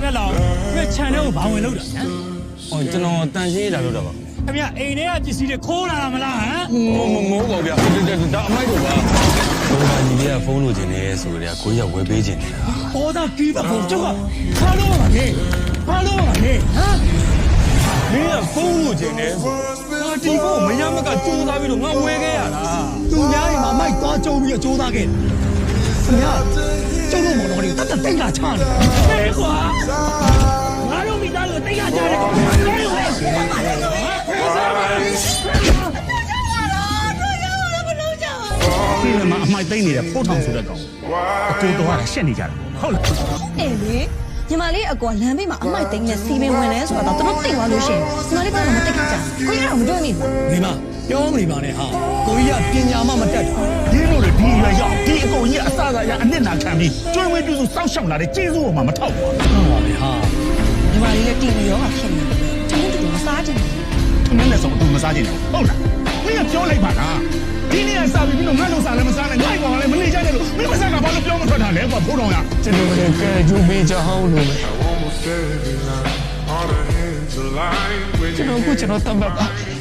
က်လောက်ပြချန်တဲ့ကိုဘာဝင်လို့တာဟမ် ဟောကျွန်တော်တန်ရှင်းလာလို့တော့ပါ ခင်ဗျအိမ်ထဲကပစ္စည်းတွေခိုးလာတာမလားဟမ် မိုးပါဗျာဒါအမိုက်တော့ပါဘုရားကြီးကဖုန်းလိုချင်နေဆိုကြကိုကြီးကဝယ်ပေးချင်နေတာ ဟောတာကြီးပါဘုံကျောက်ကဘာလို့ပါလဲဘာလို့ပါလဲဟမ် မင်းကဖုန်းလိုချင်နေဆိုဒီဖုန်းမရမကစူးစားပြီးတော့ငါဝယ်ခဲ့ရတာ သူများအိမ်မှာမိုက်သွားကျုံပြီးတော့ကြိုးစားခဲ့တယ်ခင်ဗျကျုံလို့မော်တော်လေးတတ်တိတ်လာချနေဟဲ့ကွာငါတို့မိသားစုတိတ်လာချတယ်ဟဲ့ဟဲ့ဒီမှာအမိုက်သိမ့်နေတဲ့ဖိုးထောင်ဆိုတဲ့ကောင်အကူတော့ရှက်နေကြတယ်ဟုတ်လား အေးလေညီမလေးအကွာလမ်းဘေးမှာအမိုက်သိမ်းနဲ့စီပင်ဝင်လဲဆိုတော့သူတို့သိသွားလို့ရှိရင်ညီမလေးကတော့မသိကြဘူးကိုကြီးကတော့မတွေ့နေဘူး ဒီမှာပြောမနေပါနဲ့ဟာကိုကြီးကပညာမှမတတ်တာ ဒီလိုလေဒီရွယ်ရောက်ဒီအကုန်ကြီးအစအစရအနစ်နာခံပြီးကျွေးဝဲပြုစုစောက်ရှောက်လာတဲ့ကျေးဇူးပေါ်မှာမထောက်ဘူး ဟုတ်ပါပဲဟာ ညီမလေးလည်းတီဗီရောဖြစ်နေတယ်တူတူမစားကြဘူး သူနဲ့လည်းဆုံးသူမစားချင်ဘူးဟုတ်လားမင်းကပြောလိုက်ပါလားဒီနေ့ကစားပြီးတော့ငါ့လုံစားလည်းမစားနဲ့ငါ့ကောင်လည်းမနေကြနဲ့လို့မင်းမစားကဘာလို့ပြောမထွက်တာလဲကွာဖိုးတော်ရ ကျွန်တော်လည်းကဲကျူးပေးချောင်းလို့ Almost every night, all the hands are lying when ကျွန်တော်တတ်မှတ်ပါ